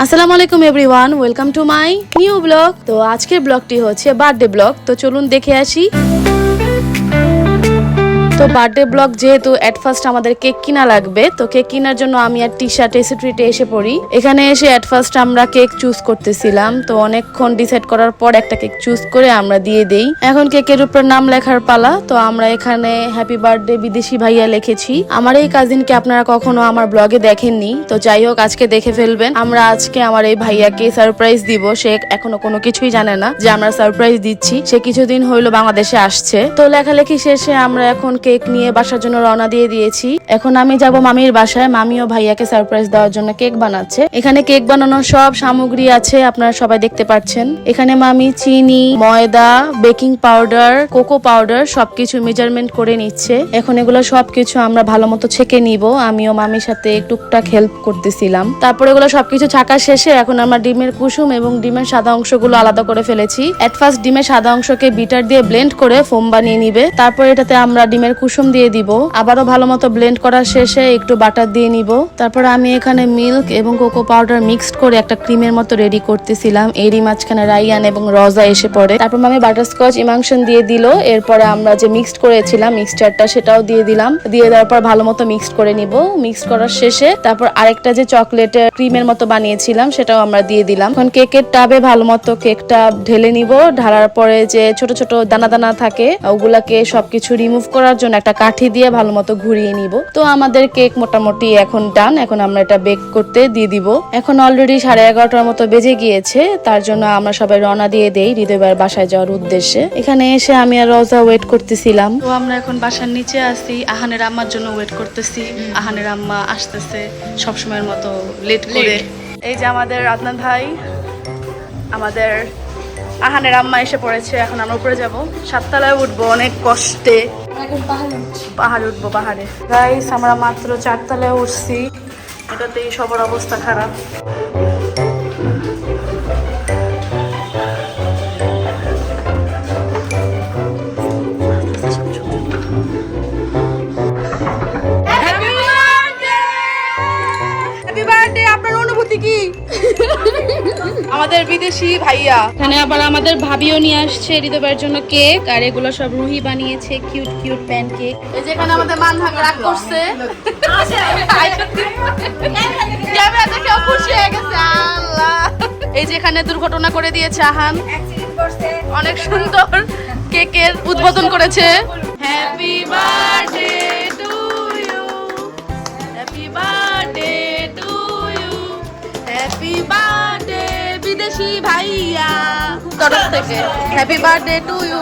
আসসালামু আলাইকুম everyone, welcome to my new blog. তো আজকের ব্লগটি হচ্ছে বার্থডে ব্লগ। তো চলুন দেখে আসি। তো বার্থডে ব্লগ যেহেতু এট ফার্স্ট আমাদের কেক কিনা লাগবে, তো কেক কেনার জন্য আমি আর টি-শার্ট এসিট্রিটে এসে পড়ি। এখানে এসে এট ফার্স্ট আমরা কেক চুজ করতেছিলাম, তো অনেকক্ষণ ডিসাইড করার পর একটা কেক চুজ করে আমরা দিয়ে দেই। এখন কেকের উপর নাম লেখার পালা। তো আমরা এখানে হ্যাপি বার্থডে বিদেশি ভাইয়া লিখেছি। আমার এই কাজিনকে আপনারা কখনো আমার ব্লগে দেখেননি, তো যাই হোক আজকে দেখে ফেলবেন। আমরা আজকে আমার এই ভাইয়াকে সারপ্রাইজ দিব। সে এখনো কোনো কিছুই জানে না যে আমরা সারপ্রাইজ দিচ্ছি। সে কিছুদিন হইলো বাংলাদেশে আসছে। তো লেখালেখি শেষে আমরা এখন কেক নিয়ে বাসার জন্য রওনা দিয়ে দিয়েছি। এখন আমি যাব মামির বাসায়। মামিও ভাইয়াকে সারপ্রাইজ দেওয়ার জন্য কেক বানাচ্ছে। এখানে কেক বানানোর সব সামগ্রী আছে, আপনারা সবাই দেখতে পাচ্ছেন। এখানে মামি চিনি, ময়দা, বেকিং পাউডার, কোকো পাউডার সবকিছু মেজারমেন্ট করে নিচ্ছে। এখন এগুলো সবকিছু আমরা ভালো মতো ছেঁকে নিব। আমিও মামির সাথে টুকটাক হেল্প করতেছিলাম। তারপরে এগুলো সবকিছু ছাকা শেষে এখন আমরা ডিমের কুসুম এবং ডিমের সাদা অংশগুলো আলাদা করে ফেলেছি। এট ফার্স্ট ডিমের সাদা অংশকে বিটার দিয়ে ব্লেন্ড করে ফোম বানিয়ে নিবে। তারপর এটাতে আমরা ডিমের কুসুম দিয়ে দিব। আবারও ভালো মতো ব্লেন্ড করার শেষে একটু বাটার দিয়ে নিব। তারপর আমি এখানে মিল্ক এবং কোকো পাউডার মিক্সড করে একটা ক্রিমের মতো রেডি করতেছিলাম। এরই মাঝখানে রাইয়ান এবং রজা এসে পড়ে। তারপর আমি বাটারস্কচ ইমাংশন দিয়ে দিল। এরপরে আমরা যে মিক্সড করেছিলাম মিক্সচারটা সেটাও দিয়ে দিলাম। দিয়ে দেওয়ার পর ভালো মতো মিক্সড করে নিব। মিক্সড করার শেষে তারপর আরেকটা যে চকলেটের ক্রিমের মতো বানিয়েছিলাম সেটাও আমরা দিয়ে দিলাম। এখন কেকের টাবে ভালো মতো কেকটা ঢেলে নিব। ঢালার পরে যে ছোট ছোট দানা দানা থাকে ওগুলাকে সবকিছু রিমুভ করার জন্য একটা কাঠি দিয়ে ভালো মতো ঘুরিয়ে নিব। তো আমাদের কেক মোটামুটি এখন ডান। এখন আমরা এটা বেক করতে দিয়ে দিব। এখন অলরেডি 11:30টার মতো বেজে গিয়েছে। তার জন্য আমরা সবাই রওনা দিয়ে দেই হৃদয় ভাইয়ের বাসায় যাওয়ার উদ্দেশ্যে। এখানে এসে আমি আর রোজা ওয়েট করতেছিলাম। তো আমরা এখন বাসার নিচে আছি, আহানের আম্মার জন্য ওয়েট করতেছি। আহানের আম্মা আসতেছে সবসময়ের মতো লেট করে। এই যে আমাদের আদনান ভাই, আমাদের আহানের আম্মা এসে পড়েছে। এখন আমরা উপরে যাব, 7 তলায় উঠবো অনেক কষ্টে। পাহাড়ে উঠবো, পাহাড়ে। গাইস আমরা মাত্র 4 তলায় উঠছি, এটাতেই সবার অবস্থা খারাপ। আপনার অনুভূতি কি? আমাদের বিদেশি ভাইয়া এখানে আবার আমাদের ভাবিও নিয়ে আসছে হৃদয়ের জন্য কেক। আর এগুলো সব রুহি বানিয়েছে, কিউট কিউট প্যানকেক। এই যে এখানে আমাদের মানহাগ রাগ করছে, ক্যামেরা দেখে খুশি হয়ে গেছে। আল্লাহ, এই যে এখানে দুর্ঘটনা করে দিয়েছে আহান, অনেক সুন্দর কেকের উদ্বোধন করেছে। Happy birthday to you, happy birthday to you, happy birthday বিদেশি ভাইয়া তরফ থেকে। Happy birthday to you.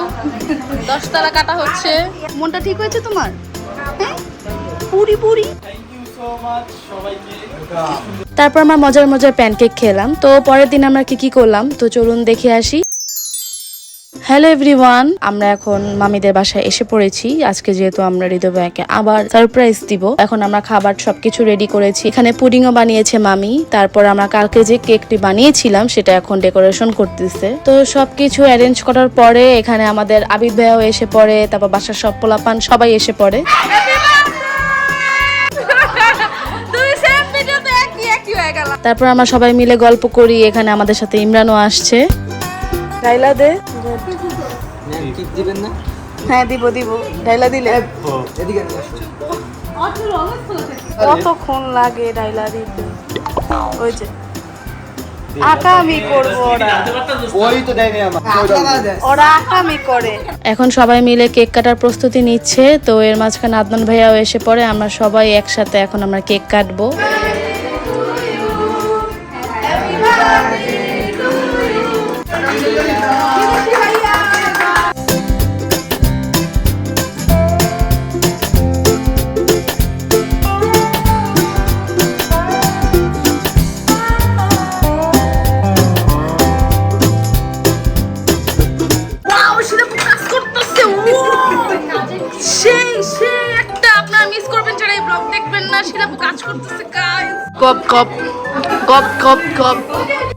10 তলা কাটা হচ্ছে। মনটা ঠিক হয়েছে তোমার? হ্যাঁ, পুরি পুরি। তারপর আমরা মজার মজার প্যানকেক খেলাম। তো পরের দিন আমরা কি কি করলাম তো চলুন দেখে আসি। হ্যালো এভরিওয়ান, আমরা এখন মামিদের বাসায় এসে পড়েছি। আজকে যেহেতু আমরা হৃদয় ভাইকে আবার সারপ্রাইজ দিব, এখন আমরা খাবার সবকিছু রেডি করেছি। এখানে পুডিংও বানিয়েছে মামি। তারপর আমরা কালকে যে কেকটি বানিয়েছিলাম সেটা এখন ডেকোরেশন করতেছে। তো সবকিছু অ্যারেঞ্জ করার পরে এখানে আমাদের আবিদ ভাইও এসে পড়ে। তারপর বাসার সব পোলাপান সবাই এসে পড়ে। তারপর আমরা সবাই মিলে গল্প করি। এখানে আমাদের সাথে ইমরানও আসছে। ডাইলা দে। হ্যাঁ দিব দিব, ডাইলা দিলে কতক্ষণ লাগে ডাইলা দিতে? ওই যে আকামি করবো ওরা আকামি করে। এখন সবাই মিলে কেক কাটার প্রস্তুতি নিচ্ছে। তো এর মাঝখানে আদনান ভাইয়াও এসে পড়ে। আমরা সবাই একসাথে এখন আমরা কেক কাটবো।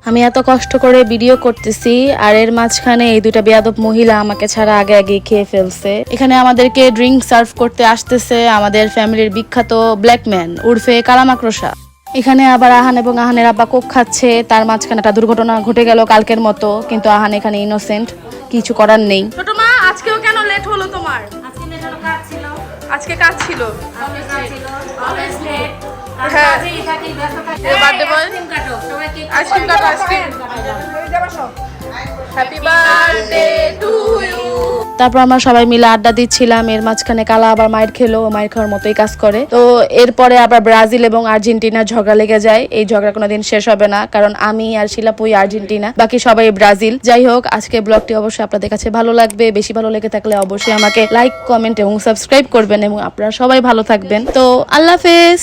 আমি এত কষ্ট করে ভিডিও করতেছি আর এর মাঝখানে এই দুটা বেয়াদব মহিলা আমাকে ছাড়া আগে আগে খেয়ে ফেলছে। এখানে আমাদেরকে ড্রিঙ্ক সার্ভ করতে আসতেছে আমাদের ফ্যামিলির বিখ্যাত ব্ল্যাকম্যান উর্ফে কালামাকড়সা। এখানে আবার আহান এবং আহানের আব্বা কোক খাচ্ছে, তার মাঝখানে একটা দুর্ঘটনা ঘটে গেল কালকের মতো, কিন্তু আহান এখানে ইনোসেন্ট, কিছু করার নেই। ছোট মা, আজকেও কেন লেট হলো তোমার? আজকে কাজ ছিল। হ্যাঁ, বার্থডে বয় আইসক্রিম কাটো, ice cream. Happy birthday to you. তারপর আমরা সবাই মিলে আড্ডা দিচ্ছিলাম, এর মাঝখানে কালা আবার মায়ের খেলো, মায়ের খাওয়ার মতোই কাজ করে। তো এরপরে আবার ব্রাজিল এবং আর্জেন্টিনার ঝগড়া লেগে যায়। এই ঝগড়া কোনোদিন শেষ হবে না, কারণ আমি আর শিলাপুই আর্জেন্টিনা, বাকি সবাই ব্রাজিল। যাই হোক, আজকে ব্লগটি অবশ্যই আপনাদের কাছে ভালো লাগবে। বেশি ভালো লেগে থাকলে অবশ্যই আমাকে লাইক, কমেন্ট এবং সাবস্ক্রাইব করবেন, এবং আপনারা সবাই ভালো থাকবেন। তো আল্লাহ হাফেজ।